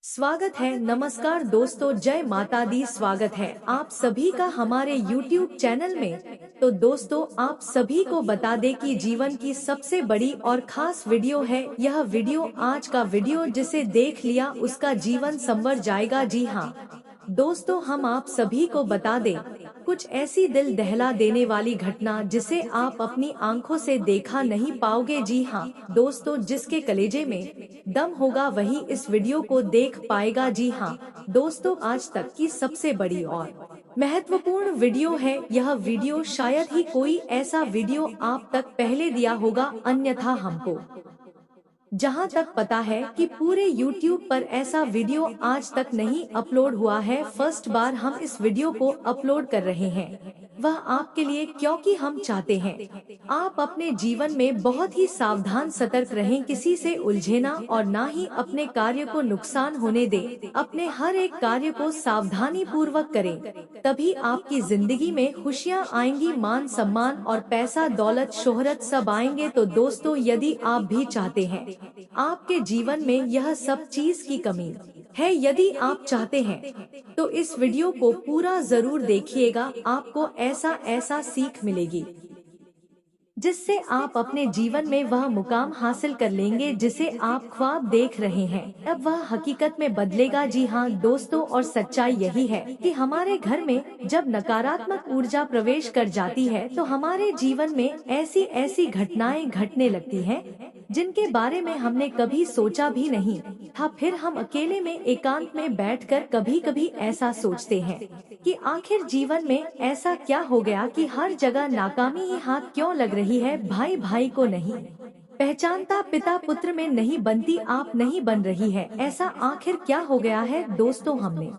स्वागत है। नमस्कार दोस्तों, जय माता दी। स्वागत है आप सभी का हमारे YouTube चैनल में। तो दोस्तों, आप सभी को बता दें कि जीवन की सबसे बड़ी और खास वीडियो है यह वीडियो। आज का वीडियो जिसे देख लिया उसका जीवन संवर जाएगा। जी हाँ दोस्तों, हम आप सभी को बता दें कुछ ऐसी दिल दहला देने वाली घटना जिसे आप अपनी आंखों से देखा नहीं पाओगे। जी हाँ दोस्तों, जिसके कलेजे में दम होगा वही इस वीडियो को देख पाएगा। जी हाँ दोस्तों, आज तक की सबसे बड़ी और महत्वपूर्ण वीडियो है यह वीडियो। शायद ही कोई ऐसा वीडियो आप तक पहले दिया होगा, अन्यथा हमको जहां तक पता है कि पूरे YouTube पर ऐसा वीडियो आज तक नहीं अपलोड हुआ है। फर्स्ट बार हम इस वीडियो को अपलोड कर रहे हैं, वह आपके लिए, क्योंकि हम चाहते हैं आप अपने जीवन में बहुत ही सावधान सतर्क रहें, किसी से उलझे ना और ना ही अपने कार्य को नुकसान होने दें। अपने हर एक कार्य को सावधानी पूर्वक करें, तभी आपकी जिंदगी में खुशियाँ आएंगी, मान सम्मान और पैसा दौलत शोहरत सब आएंगे। तो दोस्तों, यदि आप भी चाहते हैं आपके जीवन में यह सब चीज की कमी है, यदि आप चाहते हैं तो इस वीडियो को पूरा जरूर देखिएगा। आपको ऐसा ऐसा सीख मिलेगी जिससे आप अपने जीवन में वह मुकाम हासिल कर लेंगे जिसे आप ख्वाब देख रहे हैं, अब वह हकीकत में बदलेगा। जी हाँ दोस्तों, और सच्चाई यही है कि हमारे घर में जब नकारात्मक ऊर्जा प्रवेश कर जाती है तो हमारे जीवन में ऐसी ऐसी घटनाएं घटने लगती हैं जिनके बारे में हमने कभी सोचा भी नहीं था। फिर हम अकेले में एकांत में बैठकर कभी कभी ऐसा सोचते हैं कि आखिर जीवन में ऐसा क्या हो गया कि हर जगह नाकामी ही हाथ क्यों लग रही है। भाई भाई को नहीं पहचानता, पिता पुत्र में नहीं बनती, आप नहीं बन रही है, ऐसा आखिर क्या हो गया है। दोस्तों, हमने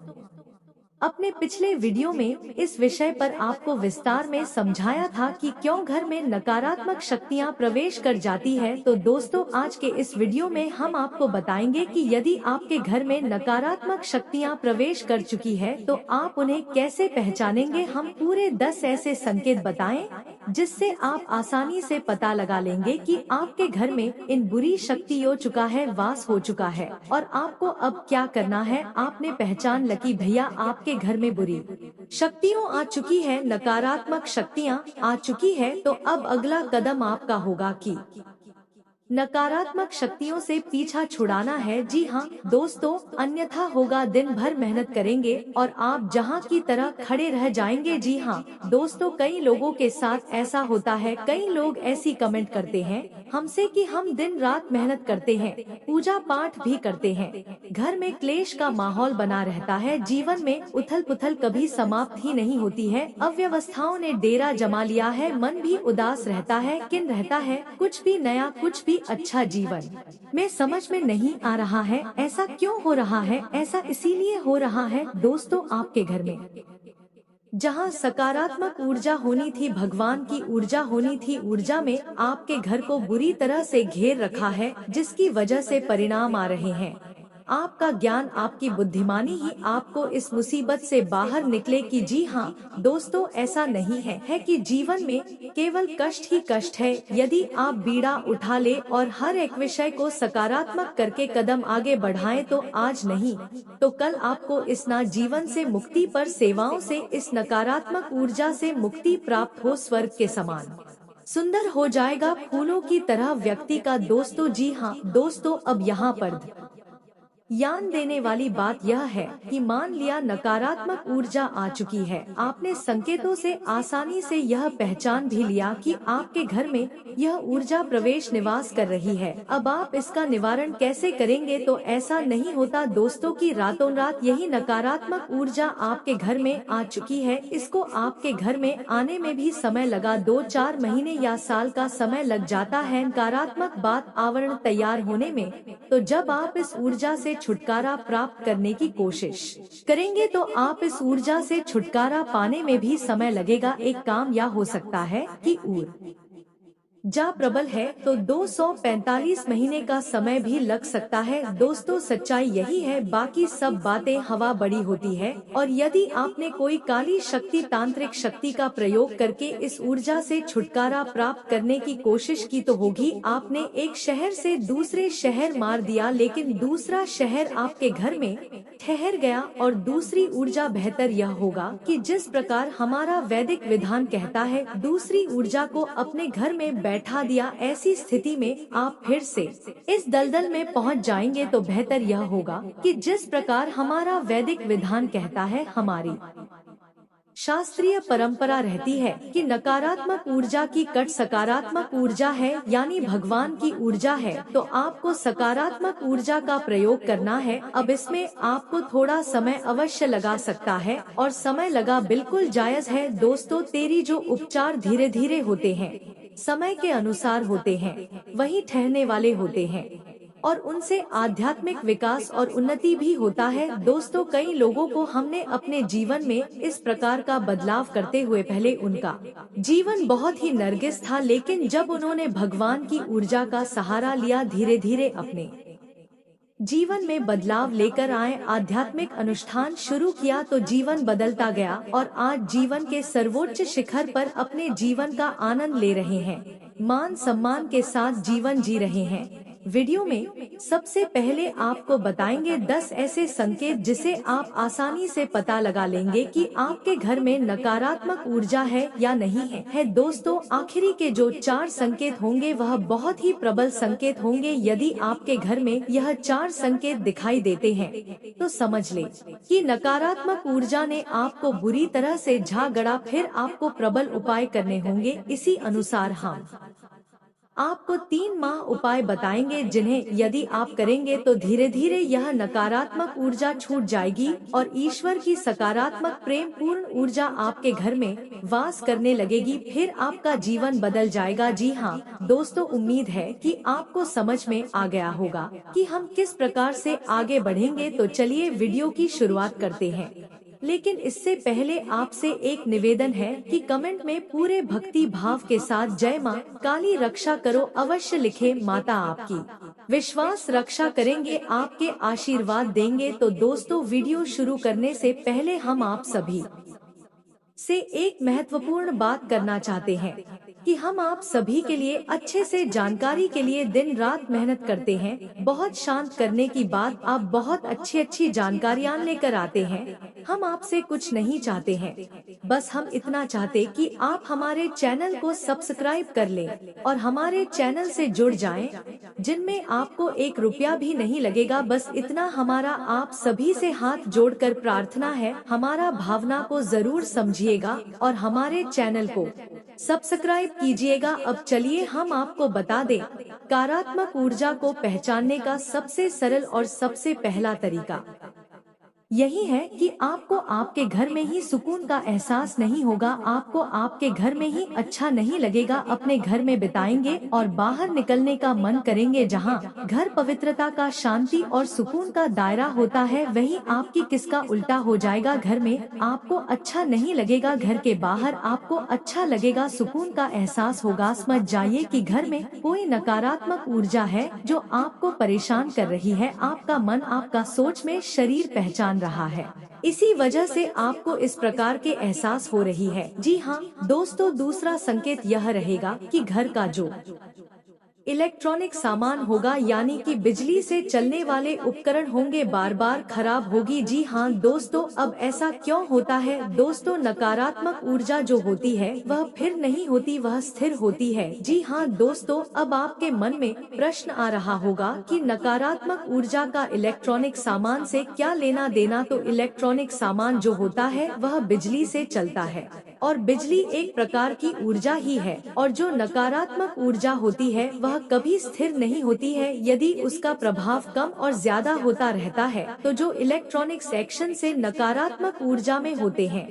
अपने पिछले वीडियो में इस विषय पर आपको विस्तार में समझाया था कि क्यों घर में नकारात्मक शक्तियां प्रवेश कर जाती है। तो दोस्तों, आज के इस वीडियो में हम आपको बताएंगे कि यदि आपके घर में नकारात्मक शक्तियां प्रवेश कर चुकी है तो आप उन्हें कैसे पहचानेंगे। हम पूरे 10 ऐसे संकेत बताएं जिससे आप आसानी से पता लगा लेंगे कि आपके घर में इन बुरी शक्तियों चुका है, वास हो चुका है और आपको अब क्या करना है। आपने पहचान लकी भैया आपके घर में बुरी शक्तियों आ चुकी है, नकारात्मक शक्तियां आ चुकी है, तो अब अगला कदम आपका होगा कि नकारात्मक शक्तियों से पीछा छुड़ाना है। जी हाँ दोस्तों, अन्यथा होगा दिन भर मेहनत करेंगे और आप जहाँ की तरह खड़े रह जाएंगे। जी हाँ दोस्तों, कई लोगों के साथ ऐसा होता है। कई लोग ऐसी कमेंट करते हैं हमसे कि हम दिन रात मेहनत करते हैं, पूजा पाठ भी करते हैं, घर में क्लेश का माहौल बना रहता है, जीवन में उथल पुथल कभी समाप्त ही नहीं होती है, अव्यवस्थाओं ने डेरा जमा लिया है, मन भी उदास रहता है, किन रहता है, कुछ भी नया कुछ भी अच्छा जीवन में समझ में नहीं आ रहा है। ऐसा क्यों हो रहा है? ऐसा इसीलिए हो रहा है दोस्तों, आपके घर में जहां सकारात्मक ऊर्जा होनी थी, भगवान की ऊर्जा होनी थी, ऊर्जा में आपके घर को बुरी तरह से घेर रखा है, जिसकी वजह से परिणाम आ रहे हैं। आपका ज्ञान, आपकी बुद्धिमानी ही आपको इस मुसीबत से बाहर निकले कि जी हाँ दोस्तों, ऐसा नहीं है कि जीवन में केवल कष्ट ही कष्ट है। यदि आप बीड़ा उठा ले और हर एक विषय को सकारात्मक करके कदम आगे बढ़ाएं तो आज नहीं तो कल आपको इस ना जीवन से मुक्ति पर सेवाओं से इस नकारात्मक ऊर्जा से मुक्ति प्राप्त हो, स्वर्ग के समान सुंदर हो जाएगा, फूलों की तरह व्यक्ति का। दोस्तों, जी हाँ दोस्तों, अब यहाँ पर ज्ञान देने वाली बात यह है कि मान लिया नकारात्मक ऊर्जा आ चुकी है, आपने संकेतों से आसानी से यह पहचान भी लिया कि आपके घर में यह ऊर्जा प्रवेश निवास कर रही है। अब आप इसका निवारण कैसे करेंगे? तो ऐसा नहीं होता दोस्तों कि रातों रात यही नकारात्मक ऊर्जा आपके घर में आ चुकी है। इसको आपके घर में आने में भी समय लगा, 2-4 महीने या साल का समय लग जाता है नकारात्मक बात आवरण तैयार होने में। तो जब आप इस ऊर्जा से छुटकारा प्राप्त करने की कोशिश करेंगे तो आप इस ऊर्जा से छुटकारा पाने में भी समय लगेगा। एक काम यह हो सकता है कि जा प्रबल है तो 245 महीने का समय भी लग सकता है। दोस्तों सच्चाई यही है, बाकी सब बातें हवा बड़ी होती है। और यदि आपने कोई काली शक्ति तांत्रिक शक्ति का प्रयोग करके इस ऊर्जा से छुटकारा प्राप्त करने की कोशिश की तो होगी आपने एक शहर से दूसरे शहर मार दिया, लेकिन दूसरा शहर आपके घर में ठहर गया। और दूसरी ऊर्जा बेहतर यह होगा कि जिस प्रकार हमारा वैदिक विधान कहता है, दूसरी ऊर्जा को अपने घर में बैठा दिया। ऐसी स्थिति में आप फिर से इस दलदल में पहुंच जाएंगे। तो बेहतर यह होगा कि जिस प्रकार हमारा वैदिक विधान कहता है, हमारी शास्त्रीय परंपरा रहती है कि नकारात्मक ऊर्जा की कट सकारात्मक ऊर्जा है, यानी भगवान की ऊर्जा है, तो आपको सकारात्मक ऊर्जा का प्रयोग करना है। अब इसमें आपको थोड़ा समय अवश्य लगा सकता है और समय लगा बिल्कुल जायज है। दोस्तों तेरी जो उपचार धीरे धीरे होते हैं, समय के अनुसार होते हैं, वही ठहरने वाले होते हैं और उनसे आध्यात्मिक विकास और उन्नति भी होता है। दोस्तों कई लोगों को हमने अपने जीवन में इस प्रकार का बदलाव करते हुए, पहले उनका जीवन बहुत ही नरगिस था, लेकिन जब उन्होंने भगवान की ऊर्जा का सहारा लिया, धीरे धीरे अपने जीवन में बदलाव लेकर आए, आध्यात्मिक अनुष्ठान शुरू किया, तो जीवन बदलता गया और आज जीवन के सर्वोच्च शिखर पर अपने जीवन का आनंद ले रहे हैं, मान सम्मान के साथ जीवन जी रहे हैं। वीडियो में सबसे पहले आपको बताएंगे 10 ऐसे संकेत जिसे आप आसानी से पता लगा लेंगे कि आपके घर में नकारात्मक ऊर्जा है या नहीं है। दोस्तों आखिरी के जो 4 संकेत होंगे वह बहुत ही प्रबल संकेत होंगे। यदि आपके घर में यह 4 संकेत दिखाई देते हैं तो समझ ले कि नकारात्मक ऊर्जा ने आपको बुरी तरह से झगड़ा। फिर आपको प्रबल उपाय करने होंगे। इसी अनुसार हम आपको 3 माह उपाय बताएंगे, जिन्हें यदि आप करेंगे तो धीरे धीरे यह नकारात्मक ऊर्जा छूट जाएगी और ईश्वर की सकारात्मक प्रेम पूर्ण ऊर्जा आपके घर में वास करने लगेगी। फिर आपका जीवन बदल जाएगा। जी हाँ दोस्तों, उम्मीद है कि आपको समझ में आ गया होगा कि हम किस प्रकार से आगे बढ़ेंगे। तो चलिए वीडियो की शुरुआत करते हैं, लेकिन इससे पहले आपसे एक निवेदन है कि कमेंट में पूरे भक्ति भाव के साथ जय मां काली रक्षा करो अवश्य लिखें। माता आपकी विश्वास रक्षा करेंगे, आपके आशीर्वाद देंगे। तो दोस्तों वीडियो शुरू करने से पहले हम आप सभी से एक महत्वपूर्ण बात करना चाहते हैं कि हम आप सभी के लिए अच्छे से जानकारी के लिए दिन रात मेहनत करते हैं। बहुत शांत करने की बात, आप बहुत अच्छी जानकारियां लेकर आते हैं। हम आपसे कुछ नहीं चाहते हैं, बस हम इतना चाहते कि आप हमारे चैनल को सब्सक्राइब कर लें और हमारे चैनल से जुड़ जाएं, जिनमें आपको 1 रुपया भी नहीं लगेगा। बस इतना हमारा आप सभी से हाथ जोड़कर प्रार्थना है। हमारा भावना को जरूर समझिएगा और हमारे चैनल को सब्सक्राइब कीजिएगा। अब चलिए हम आपको बता दें, नकारात्मक ऊर्जा को पहचानने का सबसे सरल और सबसे पहला तरीका यही है कि आपको आपके घर में ही सुकून का एहसास नहीं होगा, आपको आपके घर में ही अच्छा नहीं लगेगा। अपने घर में बिताएंगे और बाहर निकलने का मन करेंगे। जहां घर पवित्रता का, शांति और सुकून का दायरा होता है, वहीं आपकी किसका उल्टा हो जाएगा। घर में आपको अच्छा नहीं लगेगा, घर के बाहर आपको अच्छा लगेगा, सुकून का एहसास होगा। समझ जाइए कि घर में कोई नकारात्मक ऊर्जा है जो आपको परेशान कर रही है। आपका मन, आपका सोच में शरीर पहचान रहा है, इसी वजह से आपको इस प्रकार के एहसास हो रही है। जी हाँ दोस्तों, दूसरा संकेत यह रहेगा कि घर का जो इलेक्ट्रॉनिक सामान होगा, यानी कि बिजली से चलने वाले उपकरण होंगे, बार बार खराब होगी। जी हाँ दोस्तों, अब ऐसा क्यों होता है। दोस्तों नकारात्मक ऊर्जा जो होती है वह फिर नहीं होती, वह स्थिर होती है। जी हाँ दोस्तों, अब आपके मन में प्रश्न आ रहा होगा कि नकारात्मक ऊर्जा का इलेक्ट्रॉनिक सामान से क्या लेना देना। तो इलेक्ट्रॉनिक सामान जो होता है वह बिजली से चलता है और बिजली एक प्रकार की ऊर्जा ही है, और जो नकारात्मक ऊर्जा होती है वह कभी स्थिर नहीं होती है। यदि उसका प्रभाव कम और ज्यादा होता रहता है, तो जो इलेक्ट्रॉनिक सेक्शन से नकारात्मक ऊर्जा में होते हैं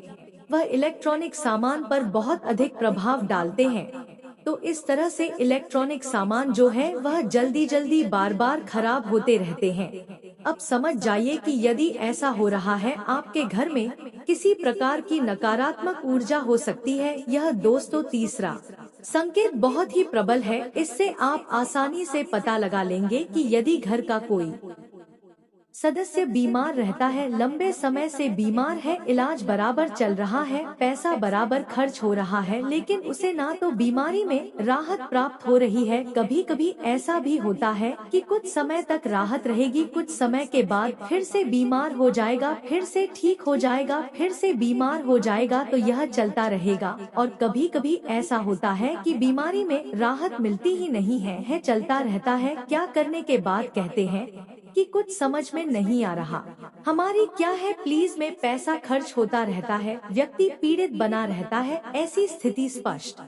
वह इलेक्ट्रॉनिक सामान पर बहुत अधिक प्रभाव डालते हैं। तो इस तरह से इलेक्ट्रॉनिक सामान जो है वह जल्दी बार बार खराब होते रहते हैं। अब समझ जाइए कि यदि ऐसा हो रहा है, आपके घर में किसी प्रकार की नकारात्मक ऊर्जा हो सकती है। यह दोस्तों तीसरा संकेत बहुत ही प्रबल है, इससे आप आसानी से पता लगा लेंगे कि यदि घर का कोई सदस्य बीमार रहता है, लंबे समय से बीमार है, इलाज बराबर चल रहा है, पैसा बराबर खर्च हो रहा है, लेकिन उसे ना तो बीमारी में राहत प्राप्त हो रही है। कभी कभी ऐसा भी होता है कि कुछ समय तक राहत रहेगी, कुछ समय के बाद फिर से बीमार हो जाएगा, फिर से ठीक हो जाएगा, फिर से बीमार हो जाएगा, तो यह चलता रहेगा। और कभी कभी ऐसा होता है कि बीमारी में राहत मिलती ही नहीं है, चलता रहता है। क्या करने के बाद कहते हैं कि कुछ समझ में नहीं आ रहा, हमारी क्या है, प्लीज में पैसा खर्च होता रहता है, व्यक्ति पीड़ित बना रहता है। ऐसी स्थिति स्पष्ट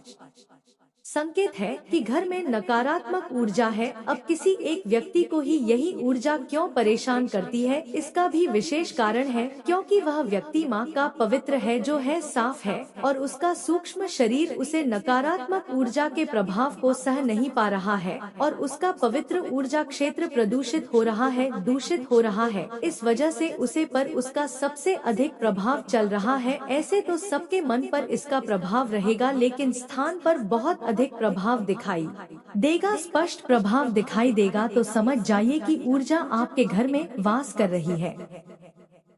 संकेत है कि घर में नकारात्मक ऊर्जा है। अब किसी एक व्यक्ति को ही यही ऊर्जा क्यों परेशान करती है, इसका भी विशेष कारण है, क्योंकि वह व्यक्ति माँ का पवित्र है, जो है साफ है, और उसका सूक्ष्म शरीर उसे नकारात्मक ऊर्जा के प्रभाव को सह नहीं पा रहा है, और उसका पवित्र ऊर्जा क्षेत्र प्रदूषित हो रहा है, दूषित हो रहा है। इस वजह से उसे पर उसका सबसे अधिक प्रभाव चल रहा है। ऐसे तो सबके मन पर इसका प्रभाव रहेगा, लेकिन स्थान पर बहुत अधिक प्रभाव दिखाई देगा, स्पष्ट प्रभाव दिखाई देगा। तो समझ जाइए कि ऊर्जा आपके घर में वास कर रही है।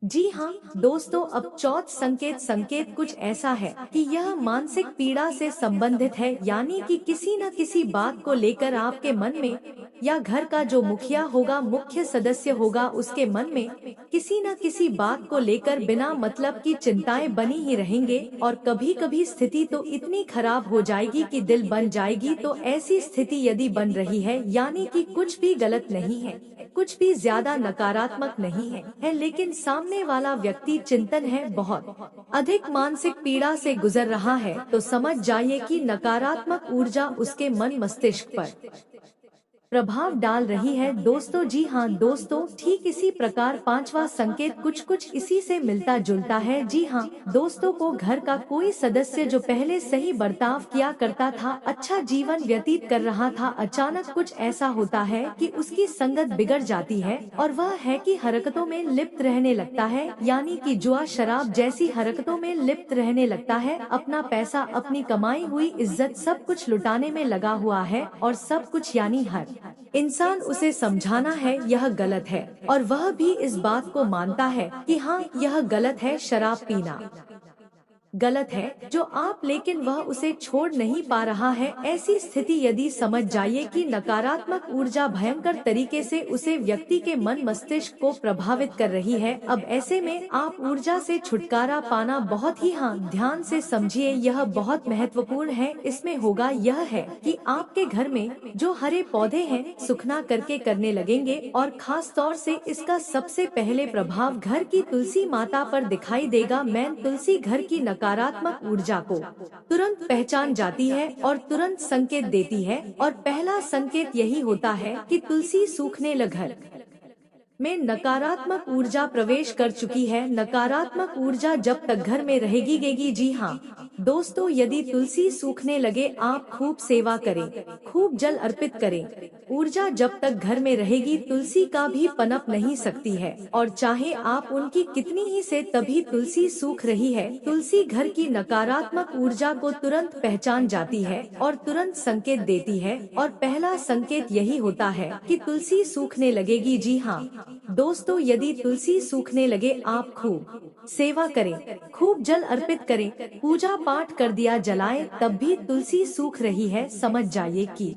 जी हाँ दोस्तों, अब चौथ संकेत कुछ ऐसा है कि यह मानसिक पीड़ा से संबंधित है, यानी कि किसी न किसी बात को लेकर आपके मन में, या घर का जो मुखिया होगा, मुख्य सदस्य होगा, उसके मन में किसी न किसी बात को लेकर बिना मतलब की चिंताएं बनी ही रहेंगे, और कभी कभी स्थिति तो इतनी खराब हो जाएगी कि दिल बन जाएगी। तो ऐसी स्थिति यदि बन रही है, यानी कि कुछ भी गलत नहीं है, कुछ भी ज्यादा नकारात्मक नहीं है, लेकिन सामने वाला व्यक्ति चिंतन है, बहुत अधिक मानसिक पीड़ा से गुजर रहा है, तो समझ जाइए कि नकारात्मक ऊर्जा उसके मन मस्तिष्क पर प्रभाव डाल रही है। दोस्तों जी हाँ दोस्तों, ठीक इसी प्रकार पांचवा संकेत कुछ इसी से मिलता जुलता है। जी हाँ दोस्तों, को घर का कोई सदस्य जो पहले सही बर्ताव किया करता था, अच्छा जीवन व्यतीत कर रहा था, अचानक कुछ ऐसा होता है कि उसकी संगत बिगड़ जाती है, और वह है कि हरकतों में लिप्त रहने लगता है, यानी कि जुआ शराब जैसी हरकतों में लिप्त रहने लगता है। अपना पैसा, अपनी कमाई हुई इज्जत सब कुछ लुटाने में लगा हुआ है, और सब कुछ यानी हर इंसान उसे समझाना है यह गलत है, और वह भी इस बात को मानता है कि हाँ यह गलत है, शराब पीना गलत है जो आप, लेकिन वह उसे छोड़ नहीं पा रहा है। ऐसी स्थिति यदि समझ जाइए कि नकारात्मक ऊर्जा भयंकर तरीके से उसे व्यक्ति के मन मस्तिष्क को प्रभावित कर रही है। अब ऐसे में आप ऊर्जा से छुटकारा पाना बहुत ही ध्यान से समझिए, यह बहुत महत्वपूर्ण है। इसमें होगा यह है कि आपके घर में जो हरे पौधे हैं सुखना करके करने लगेंगे, और खास तौर से इसका सबसे पहले प्रभाव घर की तुलसी माता पर दिखाई देगा। मैन तुलसी घर की नकारात्मक ऊर्जा को तुरंत पहचान जाती है और तुरंत संकेत देती है, और पहला संकेत यही होता है कि तुलसी सूखने लगे में नकारात्मक ऊर्जा प्रवेश कर चुकी है। नकारात्मक ऊर्जा जब तक घर में रहेगी। जी हाँ दोस्तों, यदि तुलसी सूखने लगे, आप खूब सेवा करें, खूब जल अर्पित करें। ऊर्जा जब तक घर में रहेगी, तुलसी का भी पनप नहीं सकती है, और चाहे आप उनकी कितनी ही से, तभी तुलसी सूख रही है। तुलसी घर की नकारात्मक ऊर्जा को तुरंत पहचान जाती है और तुरंत संकेत देती है, और पहला संकेत यही होता है कि तुलसी सूखने लगेगी। जी हाँ दोस्तों, यदि तुलसी सूखने लगे, आप खूब सेवा करें, खूब जल अर्पित करें, पूजा पाठ कर दिया जलाए, तब भी तुलसी सूख रही है, समझ जाइए कि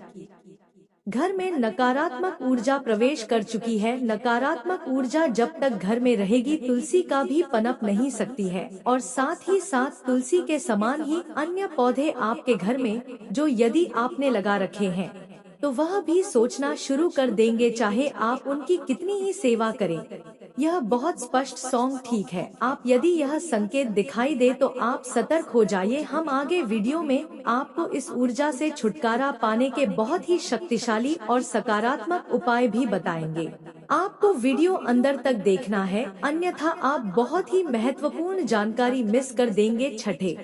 घर में नकारात्मक ऊर्जा प्रवेश कर चुकी है। नकारात्मक ऊर्जा जब तक घर में रहेगी, तुलसी का भी पनप नहीं सकती है, और साथ ही साथ तुलसी के समान ही अन्य पौधे आपके घर में जो यदि आपने लगा रखे हैं, तो वह भी सोचना शुरू कर देंगे, चाहे आप उनकी कितनी ही सेवा करें। यह बहुत स्पष्ट सॉन्ग ठीक है। आप यदि यह संकेत दिखाई दे तो आप सतर्क हो जाइए। हम आगे वीडियो में आपको इस ऊर्जा से छुटकारा पाने के बहुत ही शक्तिशाली और सकारात्मक उपाय भी बताएंगे। आपको वीडियो अंदर तक देखना है, अन्यथा आप बहुत ही महत्वपूर्ण जानकारी मिस कर देंगे। छठे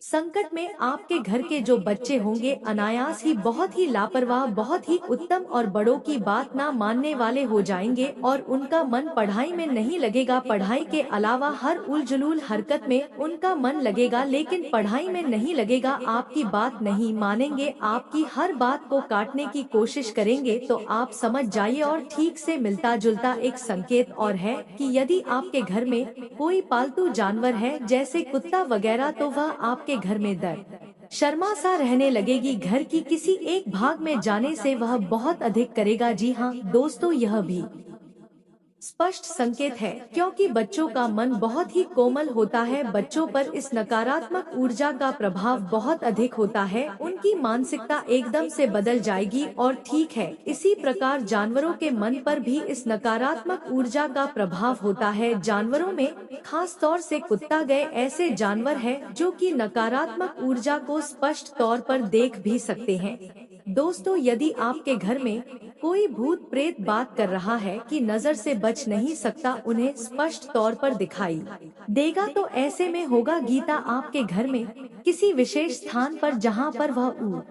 संकट में आपके घर के जो बच्चे होंगे अनायास ही बहुत ही लापरवाह, बहुत ही उत्तम और बड़ों की बात ना मानने वाले हो जाएंगे और उनका मन पढ़ाई में नहीं लगेगा। पढ़ाई के अलावा हर उलझुल हरकत में उनका मन लगेगा, लेकिन पढ़ाई में नहीं लगेगा। आपकी बात नहीं मानेंगे, आपकी हर बात को काटने की कोशिश करेंगे। तो आप समझ जाइए। और ठीक से मिलता जुलता एक संकेत और है कि यदि आपके घर में कोई पालतू जानवर है जैसे कुत्ता वगैरह, तो वह आपके घर में दर्द शर्मा सा रहने लगेगी। घर की किसी एक भाग में जाने से वह बहुत अधिक करेगा। जी हाँ दोस्तों, यह भी स्पष्ट संकेत है, क्योंकि बच्चों का मन बहुत ही कोमल होता है। बच्चों पर इस नकारात्मक ऊर्जा का प्रभाव बहुत अधिक होता है। उनकी मानसिकता एकदम से बदल जाएगी। और ठीक है, इसी प्रकार जानवरों के मन पर भी इस नकारात्मक ऊर्जा का प्रभाव होता है। जानवरों में खास तौर से कुत्ता गए ऐसे जानवर हैं जो कि नकारात्मक ऊर्जा को स्पष्ट तौर पर देख भी सकते हैं। दोस्तों, यदि आपके घर में कोई भूत प्रेत बात कर रहा है कि नजर से बच नहीं सकता, उन्हें स्पष्ट तौर पर दिखाई देगा, तो ऐसे में होगा गीता आपके घर में किसी विशेष स्थान पर जहां पर वह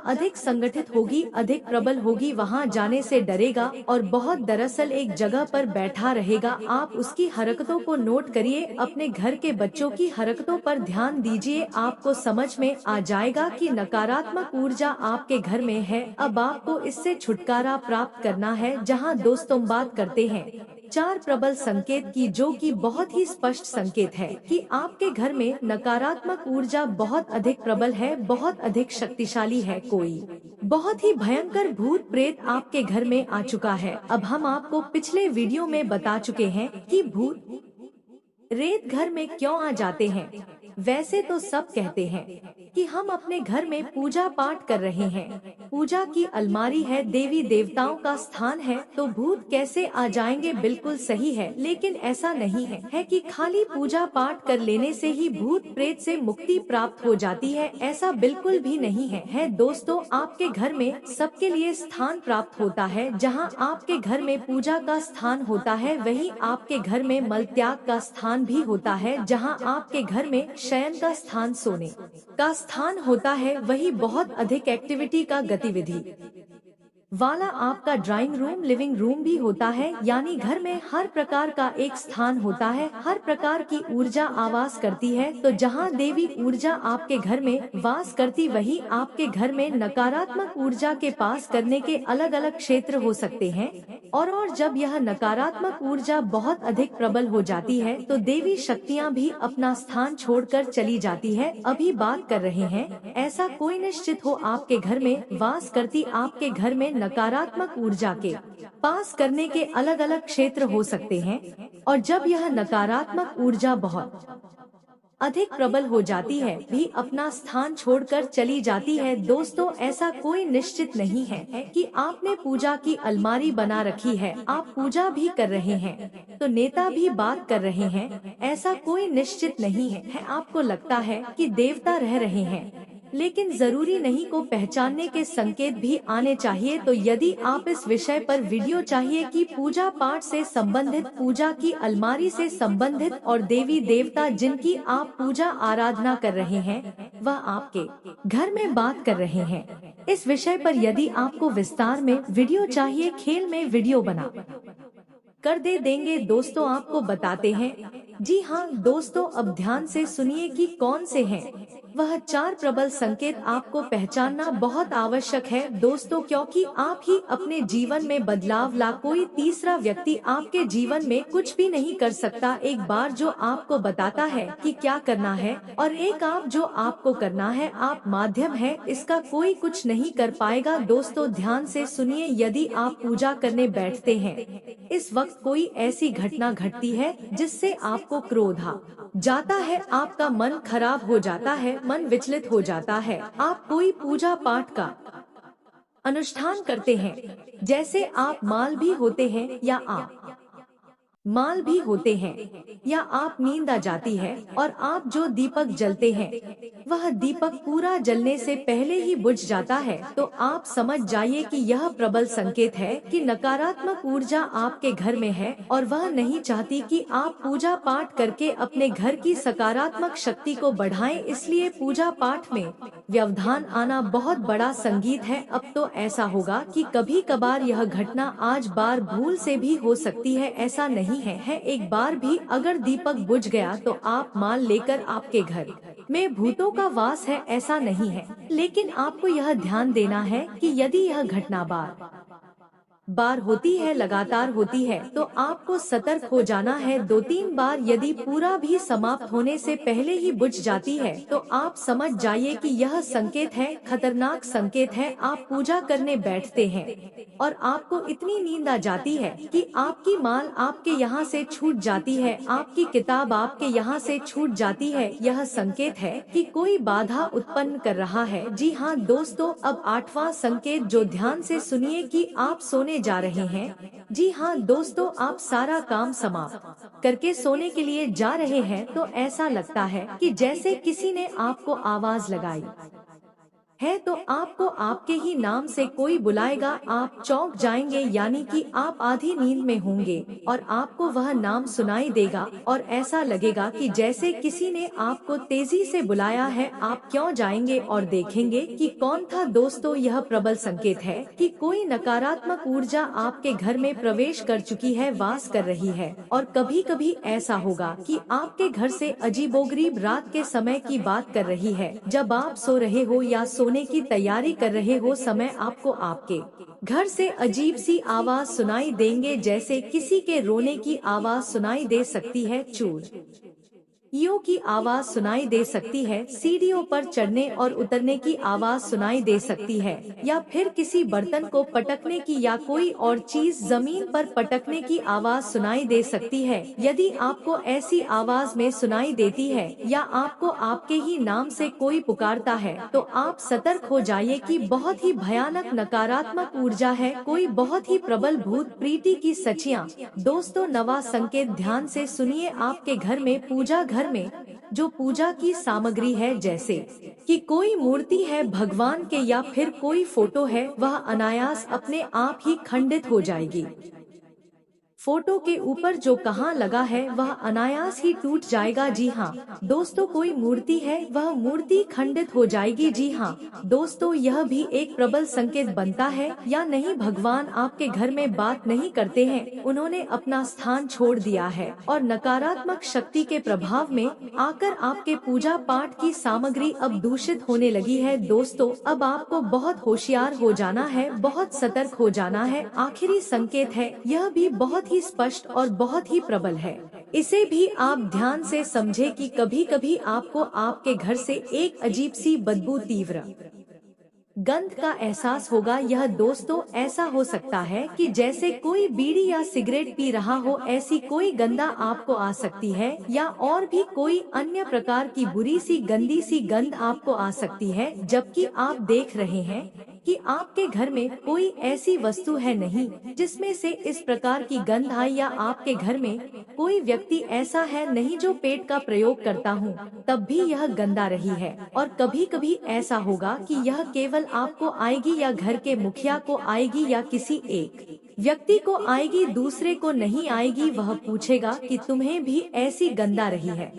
अधिक संगठित होगी, अधिक प्रबल होगी, वहां जाने से डरेगा और बहुत दरअसल एक जगह पर बैठा रहेगा। आप उसकी हरकतों को नोट करिए, अपने घर के बच्चों की हरकतों पर ध्यान दीजिए। आपको समझ में आ जाएगा कि नकारात्मक ऊर्जा आपके घर में है। अब आपको इससे छुटकारा प्राप्त करना है। जहां दोस्तों बात करते हैं 4 प्रबल संकेत की, जो कि बहुत ही स्पष्ट संकेत है कि आपके घर में नकारात्मक ऊर्जा बहुत अधिक प्रबल है, बहुत अधिक शक्तिशाली है। कोई बहुत ही भयंकर भूत प्रेत आपके घर में आ चुका है। अब हम आपको पिछले वीडियो में बता चुके हैं कि भूत प्रेत घर में क्यों आ जाते हैं। वैसे तो सब कहते हैं कि हम अपने घर में पूजा पाठ कर रहे हैं, पूजा की अलमारी है, देवी देवताओं का स्थान है, तो भूत कैसे आ जाएंगे। बिल्कुल सही है, लेकिन ऐसा नहीं है कि खाली पूजा पाठ कर लेने से ही भूत प्रेत से मुक्ति प्राप्त हो जाती है। ऐसा बिल्कुल भी नहीं है दोस्तों, आपके घर में सबके लिए स्थान प्राप्त होता है। जहां आपके घर में पूजा का स्थान होता है, वहीं आपके घर में मल त्याग का स्थान भी होता है। जहां आपके घर में शयन का स्थान, सोने का स्थान होता है, वही बहुत अधिक एक्टिविटी का गतिविधि वाला आपका ड्राइंग रूम, लिविंग रूम भी होता है। यानी घर में हर प्रकार का एक स्थान होता है, हर प्रकार की ऊर्जा आवास करती है। तो जहां देवी ऊर्जा आपके घर में वास करती, वही आपके घर में नकारात्मक ऊर्जा के पास करने के अलग अलग क्षेत्र हो सकते हैं। और जब यह नकारात्मक ऊर्जा बहुत अधिक प्रबल हो जाती है, तो देवी शक्तियां भी अपना स्थान छोड़कर चली जाती है। अभी बात कर रहे हैं, ऐसा कोई निश्चित हो आपके घर में वास करती। आपके घर में नकारात्मक ऊर्जा के पास करने के अलग अलग क्षेत्र हो सकते हैं। और जब यह नकारात्मक ऊर्जा बहुत अधिक प्रबल हो जाती है, भी अपना स्थान छोड़कर चली जाती है। दोस्तों, ऐसा कोई निश्चित नहीं है कि आपने पूजा की अलमारी बना रखी है, आप पूजा भी कर रहे हैं, तो नेता भी बात कर रहे हैं। ऐसा कोई निश्चित नहीं है। आपको लगता है कि देवता रह रहे हैं, लेकिन जरूरी नहीं को पहचानने के संकेत भी आने चाहिए। तो यदि आप इस विषय पर वीडियो चाहिए कि पूजा पाठ से संबंधित, पूजा की अलमारी से संबंधित और देवी देवता जिनकी आप पूजा आराधना कर रहे हैं, वह आपके घर में बात कर रहे हैं, इस विषय पर यदि आपको विस्तार में वीडियो चाहिए, खेल में वीडियो बना कर देंगे। दोस्तों, आपको बताते हैं। जी हाँ दोस्तों, अब ध्यान से सुनिए कि कौन से हैं वह 4 प्रबल संकेत। आपको पहचानना बहुत आवश्यक है दोस्तों, क्योंकि आप ही अपने जीवन में बदलाव ला, कोई तीसरा व्यक्ति आपके जीवन में कुछ भी नहीं कर सकता। एक बार जो आपको बताता है कि क्या करना है, और एक आप जो आपको करना है, आप माध्यम है, इसका कोई कुछ नहीं कर पाएगा। दोस्तों, ध्यान से सुनिए। यदि आप पूजा करने बैठते हैं, इस वक्त कोई ऐसी घटना घटती है जिससे आपको क्रोध आ जाता है, आपका मन खराब हो जाता है, मन विचलित हो जाता है, आप कोई पूजा पाठ का अनुष्ठान करते हैं, जैसे आप माल भी होते हैं, या आप माल भी होते हैं, या आप नींद आ जाती है और आप जो दीपक जलते हैं वह दीपक पूरा जलने से पहले ही बुझ जाता है, तो आप समझ जाइए कि यह प्रबल संकेत है कि नकारात्मक ऊर्जा आपके घर में है और वह नहीं चाहती कि आप पूजा पाठ करके अपने घर की सकारात्मक शक्ति को बढ़ाएं। इसलिए पूजा पाठ में व्यवधान आना बहुत बड़ा संगीत है। अब तो ऐसा होगा कि कभी कभार यह घटना आज बार भूल से भी हो सकती है, ऐसा नहीं है एक बार भी अगर दीपक बुझ गया तो आप मान लेकर आपके घर में भूतों का वास है, ऐसा नहीं है। लेकिन आपको यह ध्यान देना है कि यदि यह घटना बार बार होती है, लगातार होती है, तो आपको सतर्क हो जाना है। 2-3 बार यदि पूरा भी समाप्त होने से पहले ही बुझ जाती है तो आप समझ जाइए कि यह संकेत है, खतरनाक संकेत है। आप पूजा करने बैठते हैं और आपको इतनी नींद आ जाती है कि आपकी माल आपके यहाँ से छूट जाती है, आपकी किताब आपके यहाँ से छूट जाती है। यह संकेत है कि कोई बाधा उत्पन्न कर रहा है। जी हाँ दोस्तों, अब 8वां संकेत जो ध्यान से सुनिए कि आप सोने जा रहे हैं। जी हाँ दोस्तों, आप सारा काम समाप्त करके सोने के लिए जा रहे हैं तो ऐसा लगता है कि जैसे किसी ने आपको आवाज लगाई है, तो आपको आपके ही नाम से कोई बुलाएगा। आप चौंक जाएंगे, यानी कि आप आधी नींद में होंगे और आपको वह नाम सुनाई देगा और ऐसा लगेगा कि जैसे किसी ने आपको तेजी से बुलाया है। आप क्यों जाएंगे और देखेंगे कि कौन था। दोस्तों, यह प्रबल संकेत है कि कोई नकारात्मक ऊर्जा आपके घर में प्रवेश कर चुकी है, वास कर रही है। और कभी कभी ऐसा होगा कि आपके घर से अजीबोगरीब रात के समय की बात कर रही है, जब आप सो रहे हो या सोने की तैयारी कर रहे हो समय आपको आपके घर से अजीब सी आवाज सुनाई देंगे, जैसे किसी के रोने की आवाज सुनाई दे सकती है, चूर ईयों की आवाज सुनाई दे सकती है, सीढ़ियों पर चढ़ने और उतरने की आवाज सुनाई दे सकती है, या फिर किसी बर्तन को पटकने की या कोई और चीज जमीन पर पटकने की आवाज सुनाई दे सकती है। यदि आपको ऐसी आवाज में सुनाई देती है या आपको आपके ही नाम से कोई पुकारता है तो आप सतर्क हो जाइए कि बहुत ही भयानक नकारात्मक ऊर्जा है, कोई बहुत ही प्रबल भूत प्रीति की सचियां। दोस्तों, 9वां संकेत ध्यान से सुनिए। आपके घर में पूजा घर में जो पूजा की सामग्री है, जैसे कि कोई मूर्ति है भगवान के या फिर कोई फोटो है, वह अनायास अपने आप ही खंडित हो जाएगी। फोटो के ऊपर जो कहाँ लगा है वह अनायास ही टूट जाएगा। जी हाँ दोस्तों, कोई मूर्ति है वह मूर्ति खंडित हो जाएगी। जी हाँ दोस्तों, यह भी एक प्रबल संकेत बनता है या नहीं, भगवान आपके घर में बात नहीं करते हैं, उन्होंने अपना स्थान छोड़ दिया है और नकारात्मक शक्ति के प्रभाव में आकर आपके पूजा पाठ की सामग्री अब दूषित होने लगी है। दोस्तों, अब आपको बहुत होशियार हो जाना है, बहुत सतर्क हो जाना है। आखिरी संकेत है, यह भी बहुत ही स्पष्ट और बहुत ही प्रबल है, इसे भी आप ध्यान से समझे कि कभी कभी आपको आपके घर से एक अजीब सी बदबू, तीव्र गंध का एहसास होगा। यह दोस्तों ऐसा हो सकता है कि जैसे कोई बीड़ी या सिगरेट पी रहा हो, ऐसी कोई गंधा आपको आ सकती है, या और भी कोई अन्य प्रकार की बुरी सी गंदी सी गंध आपको आ सकती है, जबकि आप देख रहे हैं कि आपके घर में कोई ऐसी वस्तु है नहीं जिसमें से इस प्रकार की गंध आए, या आपके घर में कोई व्यक्ति ऐसा है नहीं जो पेट का प्रयोग करता हूँ तब भी यह गंदा रही है। और कभी कभी ऐसा होगा कि यह केवल आपको आएगी या घर के मुखिया को आएगी या किसी एक व्यक्ति को आएगी, दूसरे को नहीं आएगी। वह पूछेगा कि तुम्हें भी ऐसी गंदा रही है,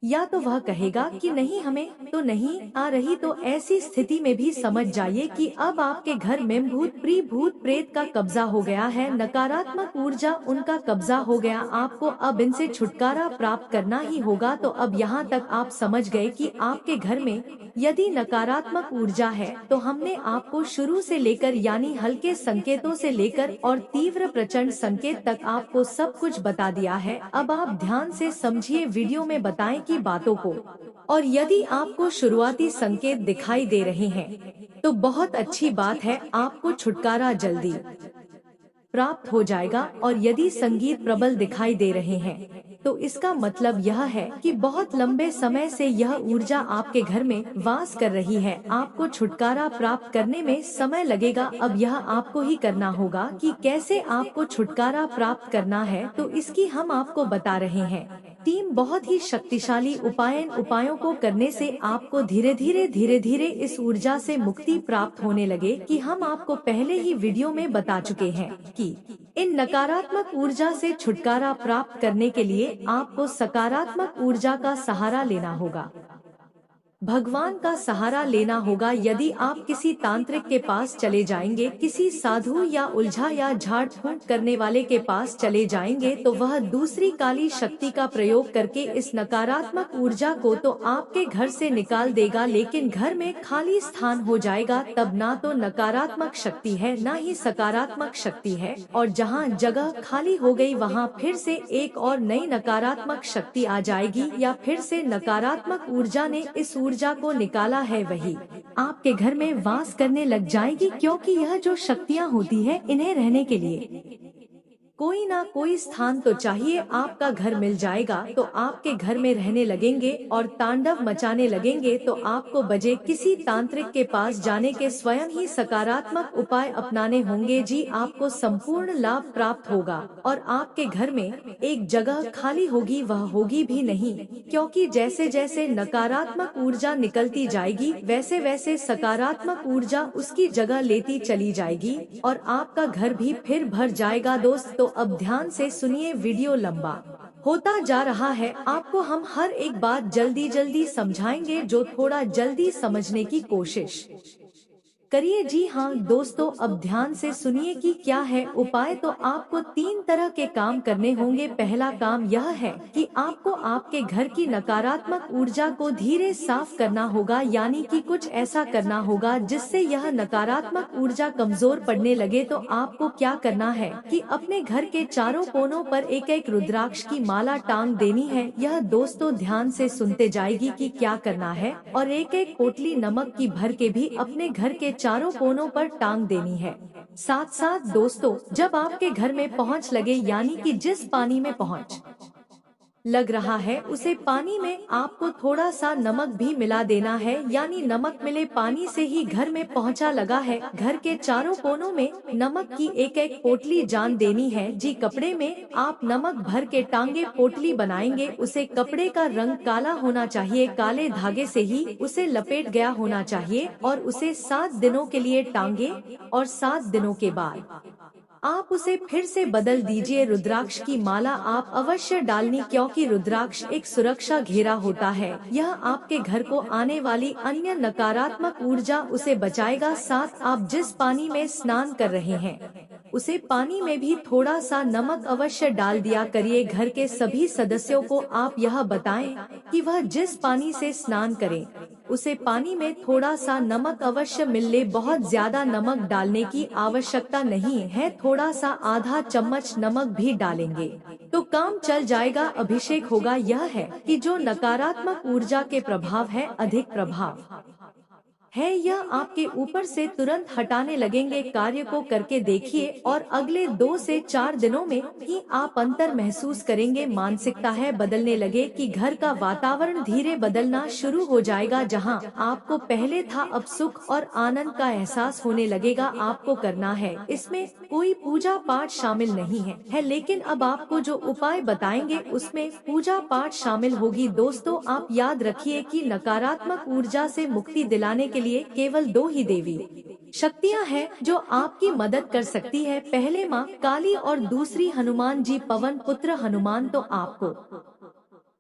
या तो वह कहेगा कि नहीं हमें तो नहीं आ रही। तो ऐसी स्थिति में भी समझ जाइए कि अब आपके घर में भूत प्रेत का कब्जा हो गया है, नकारात्मक ऊर्जा उनका कब्जा हो गया। आपको अब इनसे छुटकारा प्राप्त करना ही होगा। तो अब यहाँ तक आप समझ गए कि आपके घर में यदि नकारात्मक ऊर्जा है तो हमने आपको शुरू से लेकर यानी हल्के संकेतों से लेकर और तीव्र प्रचंड संकेत तक आपको सब कुछ बता दिया है। अब आप ध्यान से समझिए, वीडियो में बताएं की बातों को, और यदि आपको शुरुआती संकेत दिखाई दे रहे हैं तो बहुत अच्छी बात है, आपको छुटकारा जल्दी प्राप्त हो जाएगा। और यदि संगीत प्रबल दिखाई दे रहे हैं तो इसका मतलब यह है कि बहुत लंबे समय से यह ऊर्जा आपके घर में वास कर रही है। आपको छुटकारा प्राप्त करने में समय लगेगा। अब यह आपको ही करना होगा कि कैसे आपको छुटकारा प्राप्त करना है, तो इसकी हम आपको बता रहे हैं। टीम बहुत ही शक्तिशाली उपायों को करने से आपको धीरे धीरे इस ऊर्जा से मुक्ति प्राप्त होने लगे कि हम आपको पहले ही वीडियो में बता चुके हैं कि इन नकारात्मक ऊर्जा से छुटकारा प्राप्त करने के लिए आपको सकारात्मक ऊर्जा का सहारा लेना होगा, भगवान का सहारा लेना होगा। यदि आप किसी तांत्रिक के पास चले जाएंगे, किसी साधु या उलझा या झाड़ फूंक करने वाले के पास चले जाएंगे, तो वह दूसरी काली शक्ति का प्रयोग करके इस नकारात्मक ऊर्जा को तो आपके घर से निकाल देगा, लेकिन घर में खाली स्थान हो जाएगा। तब ना तो नकारात्मक शक्ति है ना ही सकारात्मक शक्ति है, और जहाँ जगह खाली हो गई वहाँ फिर से एक और नई नकारात्मक शक्ति आ जाएगी, या फिर से नकारात्मक ऊर्जा ने इस ऊर्जा को निकाला है वही आपके घर में वास करने लग जाएगी। क्योंकि यह जो शक्तियाँ होती है, इन्हें रहने के लिए कोई ना कोई स्थान तो चाहिए। आपका घर मिल जाएगा तो आपके घर में रहने लगेंगे और तांडव मचाने लगेंगे। तो आपको बजे किसी तांत्रिक के पास जाने के स्वयं ही सकारात्मक उपाय अपनाने होंगे। जी, आपको संपूर्ण लाभ प्राप्त होगा और आपके घर में एक जगह खाली होगी, वह होगी भी नहीं, क्योंकि जैसे जैसे नकारात्मक ऊर्जा निकलती जाएगी वैसे वैसे सकारात्मक ऊर्जा उसकी जगह लेती चली जाएगी और आपका घर भी फिर भर जाएगा। दोस्त, तो अब ध्यान से सुनिए, वीडियो लंबा होता जा रहा है। आपको हम हर एक बात जल्दी जल्दी समझाएंगे, जो थोड़ा जल्दी समझने की कोशिश करिए। जी हाँ दोस्तों, अब ध्यान से सुनिए कि क्या है उपाय। तो आपको 3 तरह के काम करने होंगे। पहला काम यह है कि आपको आपके घर की नकारात्मक ऊर्जा को धीरे साफ करना होगा, यानी कि कुछ ऐसा करना होगा जिससे यह नकारात्मक ऊर्जा कमजोर पड़ने लगे। तो आपको क्या करना है कि अपने घर के चारों कोनों पर एक एक रुद्राक्ष की माला टांग देनी है। यह दोस्तों ध्यान से सुनते जाएगी कि क्या करना है, और एक एक पोटली नमक की भर के भी अपने घर के चारों कोनों पर टांग देनी है। साथ साथ दोस्तों, जब आपके घर में पहुंच लगे, यानी कि जिस पानी में पहुंच लग रहा है उसे पानी में आपको थोड़ा सा नमक भी मिला देना है, यानी नमक मिले पानी से ही घर में पहुंचा लगा है। घर के चारों कोनों में नमक की एक एक पोटली जान देनी है। जी, कपड़े में आप नमक भर के टांगे पोटली बनाएंगे। उसे कपड़े का रंग काला होना चाहिए, काले धागे से ही उसे लपेट गया होना चाहिए, और उसे 7 दिनों के लिए टांगे, और 7 दिनों के बाद आप उसे फिर से बदल दीजिए। रुद्राक्ष की माला आप अवश्य डालनी, क्योंकि रुद्राक्ष एक सुरक्षा घेरा होता है। यह आपके घर को आने वाली अन्य नकारात्मक ऊर्जा उसे बचाएगा। साथ आप जिस पानी में स्नान कर रहे हैं उसे पानी में भी थोड़ा सा नमक अवश्य डाल दिया करिए। घर के सभी सदस्यों को आप यह बताएं कि वह जिस पानी से स्नान करें उसे पानी में थोड़ा सा नमक अवश्य मिल ले। बहुत ज्यादा नमक डालने की आवश्यकता नहीं है, थोड़ा सा आधा चम्मच नमक भी डालेंगे तो काम चल जाएगा। अभिषेक होगा। यह है कि जो नकारात्मक ऊर्जा के प्रभाव है, अधिक प्रभाव है, यह आपके ऊपर से तुरंत हटाने लगेंगे। कार्य को करके देखिए और अगले 2 से 4 दिनों में ही आप अंतर महसूस करेंगे। मानसिकता है बदलने लगे कि घर का वातावरण धीरे बदलना शुरू हो जाएगा। जहां आपको पहले था, अब सुख और आनंद का एहसास होने लगेगा। आपको करना है, इसमें कोई पूजा पाठ शामिल नहीं है, लेकिन अब आपको जो उपाय बताएंगे उसमें पूजा पाठ शामिल होगी। दोस्तों, आप याद रखिए कि नकारात्मक ऊर्जा से मुक्ति दिलाने के लिए केवल 2 ही देवी शक्तियां हैं जो आपकी मदद कर सकती है। पहले माँ काली और दूसरी हनुमान जी, पवन पुत्र हनुमान। तो आपको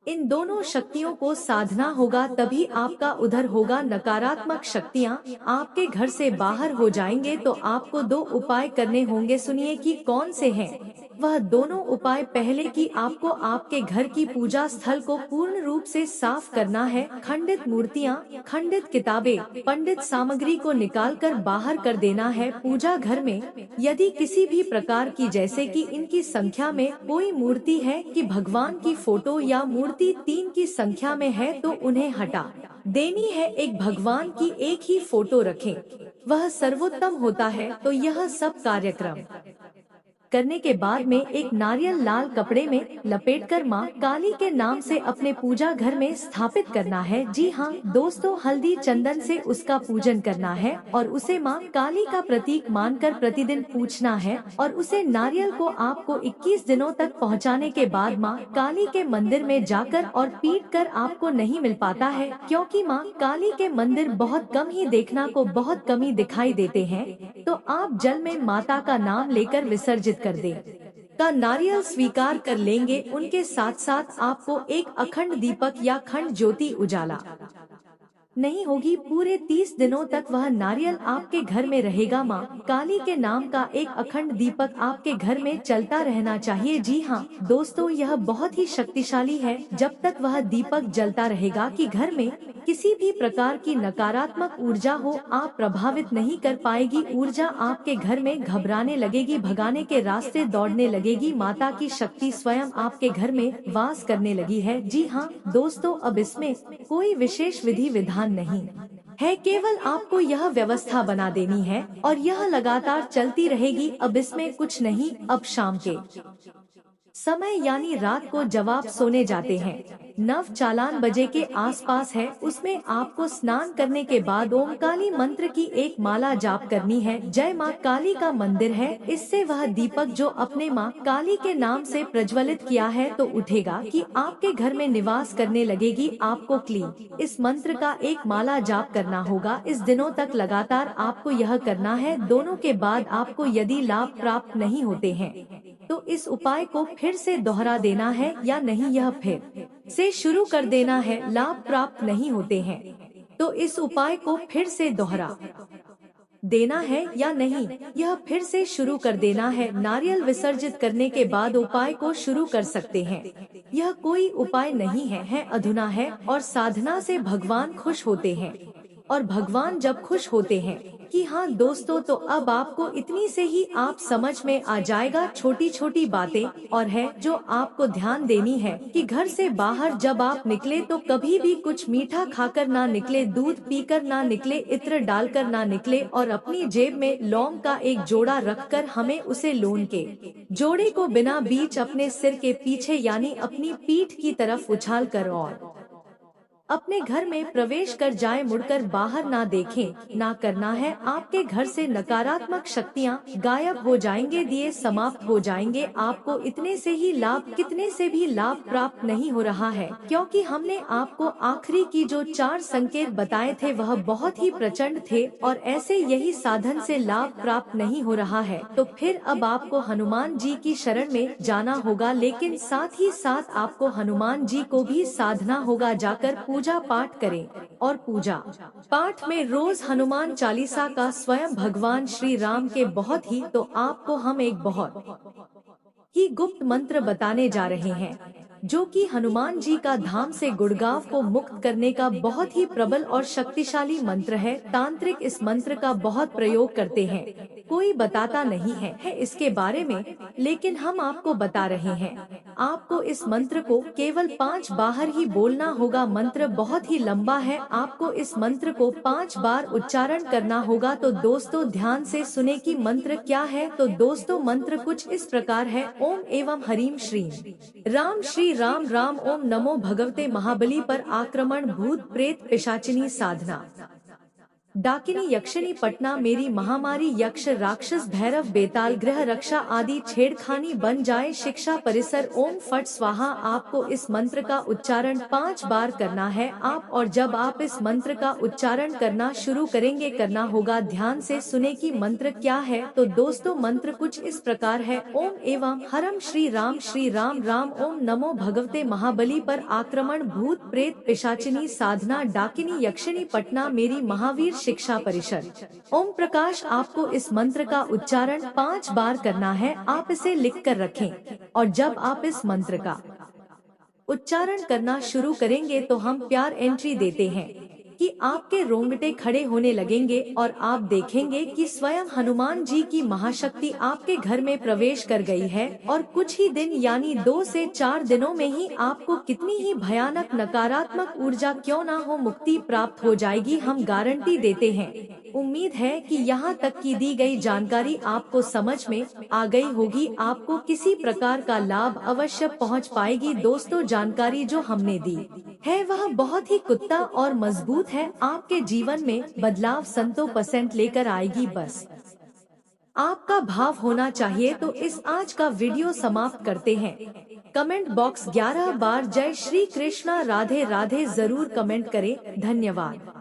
इन दोनों शक्तियों को साधना होगा, तभी आपका उधर होगा। नकारात्मक शक्तियाँ आपके घर से बाहर हो जाएंगे। तो आपको 2 उपाय करने होंगे। सुनिए कि कौन से हैं वह दोनों उपाय। पहले कि आपको आपके घर की पूजा स्थल को पूर्ण रूप से साफ करना है। खंडित मूर्तियाँ, खंडित किताबें, पंडित सामग्री को निकालकर बाहर कर देना है। पूजा घर में यदि किसी भी प्रकार की, जैसे कि इनकी संख्या में कोई मूर्ति है कि भगवान की फोटो या मूर्ति 3 की संख्या में है, तो उन्हें हटा देनी है। एक भगवान की एक ही फोटो रखें, वह सर्वोत्तम होता है। तो यह सब कार्यक्रम करने के बाद में एक नारियल लाल कपड़े में लपेटकर माँ काली के नाम से अपने पूजा घर में स्थापित करना है। जी हाँ दोस्तों, हल्दी चंदन से उसका पूजन करना है और उसे माँ काली का प्रतीक मानकर प्रतिदिन पूछना है। और उसे नारियल को आपको 21 दिनों तक पहुँचाने के बाद माँ काली के मंदिर में जाकर और पीट कर आपको नहीं मिल पाता है, क्योंकि माँ काली के मंदिर बहुत कम ही देखना को बहुत कम ही दिखाई देते हैं। तो आप जल में माता का नाम लेकर विसर्जित कर दे का नारियल स्वीकार कर लेंगे। उनके साथ साथ आपको एक अखंड दीपक या खंड ज्योति उजाला नहीं होगी। पूरे 30 दिनों तक वह नारियल आपके घर में रहेगा। माँ काली के नाम का एक अखंड दीपक आपके घर में चलता रहना चाहिए। जी हाँ दोस्तों, यह बहुत ही शक्तिशाली है। जब तक वह दीपक जलता रहेगा कि घर में किसी भी प्रकार की नकारात्मक ऊर्जा हो, आप प्रभावित नहीं कर पाएगी। ऊर्जा आपके घर में घबराने लगेगी, भगाने के रास्ते दौड़ने लगेगी। माता की शक्ति स्वयं आपके घर में वास करने लगी है। जी हाँ दोस्तों, अब इसमें कोई विशेष विधि विधान नहीं है, केवल आपको यह व्यवस्था बना देनी है और यह लगातार चलती रहेगी। अब इसमें कुछ नहीं। अब शाम के समय यानी रात को जब आप सोने जाते हैं 9 बजे के आसपास है, उसमें आपको स्नान करने के बाद ओम काली मंत्र की एक माला जाप करनी है। जय माँ काली का मंदिर है, इससे वह दीपक जो अपने माँ काली के नाम से प्रज्वलित किया है तो उठेगा कि आपके घर में निवास करने लगेगी। आपको क्लीन इस मंत्र का एक माला जाप करना होगा। इस दिनों तक लगातार आपको यह करना है। दोनों के बाद आपको यदि लाभ प्राप्त नहीं होते हैं तो इस उपाय को फिर से दोहरा देना है या नहीं, यह फिर से शुरू कर देना है। लाभ प्राप्त नहीं होते हैं तो इस उपाय को फिर से दोहरा देना है या नहीं, यह फिर से शुरू कर देना है। नारियल विसर्जित करने के बाद उपाय को शुरू कर सकते हैं। यह कोई उपाय नहीं है अधूना है और साधना से भगवान खुश होते हैं। और भगवान जब खुश होते हैं कि हाँ दोस्तों, तो अब आपको इतनी से ही आप समझ में आ जाएगा। छोटी छोटी बातें और है जो आपको ध्यान देनी है कि घर से बाहर जब आप निकले तो कभी भी कुछ मीठा खाकर ना निकले, दूध पीकर ना निकले, इत्र डालकर ना निकले और अपनी जेब में लौंग का एक जोड़ा रखकर हमें उसे लोन के जोड़े को बिना बीच अपने सिर के पीछे यानी अपनी पीठ की तरफ उछाल कर और अपने घर में प्रवेश कर जाए, मुड़कर बाहर ना देखें ना करना है। आपके घर से नकारात्मक शक्तियाँ गायब हो जाएंगे, दिए समाप्त हो जाएंगे। आपको इतने से ही लाभ, कितने से भी लाभ प्राप्त नहीं हो रहा है, क्योंकि हमने आपको आखिरी की जो 4 संकेत बताए थे वह बहुत ही प्रचंड थे और ऐसे यही साधन से लाभ प्राप्त नहीं हो रहा है। तो फिर अब आपको हनुमान जी की शरण में जाना होगा, लेकिन साथ ही साथ आपको हनुमान जी को भी साधना होगा। जाकर पूजा पाठ करें और पूजा पाठ में रोज हनुमान चालीसा का स्वयं भगवान श्री राम के बहुत ही, तो आपको हम एक बहुत ही गुप्त मंत्र बताने जा रहे हैं जो कि हनुमान जी का धाम से गुड़गांव को मुक्त करने का बहुत ही प्रबल और शक्तिशाली मंत्र है। तांत्रिक इस मंत्र का बहुत प्रयोग करते हैं, कोई बताता नहीं है इसके बारे में, लेकिन हम आपको बता रहे हैं। आपको इस मंत्र को केवल 5 बार ही बोलना होगा। मंत्र बहुत ही लंबा है, आपको इस मंत्र को 5 बार उच्चारण करना होगा। तो दोस्तों ध्यान से सुने कि मंत्र क्या है। तो दोस्तों मंत्र कुछ इस प्रकार है। ओम एवं हरीम श्रीम राम श्री राम राम ओम नमो भगवते महाबली पर आक्रमण भूत प्रेत पिशाचिनी साधना डाकिनी यक्षिणी पटना मेरी महामारी यक्ष राक्षस भैरव बेताल ग्रह रक्षा आदि छेड़खानी बन जाए शिक्षा परिसर ओम फट स्वाहा। आपको इस मंत्र का उच्चारण 5 बार करना है। आप और जब आप इस मंत्र का उच्चारण करना शुरू करेंगे, करना होगा। ध्यान से सुने कि मंत्र क्या है। तो दोस्तों मंत्र कुछ इस प्रकार है। ओम एवं हरम श्री राम राम ओम नमो भगवते महाबली पर आक्रमण भूत प्रेत पिशाचिनी साधना डाकिनी यक्षिणी पटना मेरी महावीर शिक्षा परिषद ओम प्रकाश। आपको इस मंत्र का उच्चारण 5 बार करना है। आप इसे लिख कर रखें और जब आप इस मंत्र का उच्चारण करना शुरू करेंगे तो हम प्यार एंट्री देते हैं कि आपके रोंगटे खड़े होने लगेंगे और आप देखेंगे कि स्वयं हनुमान जी की महाशक्ति आपके घर में प्रवेश कर गई है। और कुछ ही दिन यानी 2 से 4 दिनों में ही आपको कितनी ही भयानक नकारात्मक ऊर्जा क्यों ना हो, मुक्ति प्राप्त हो जाएगी। हम गारंटी देते हैं उम्मीद है कि यहाँ तक की दी गई जानकारी आपको समझ में आ गई होगी। आपको किसी प्रकार का लाभ अवश्य पहुँच पाएगी। दोस्तों, जानकारी जो हमने दी है वह बहुत ही कुत्ता और मजबूत है। आपके जीवन में बदलाव 100% लेकर आएगी। बस आपका भाव होना चाहिए। तो इस आज का वीडियो समाप्त करते हैं। कमेंट बॉक्स 11 बार जय श्री कृष्णा राधे राधे जरूर कमेंट करें। धन्यवाद।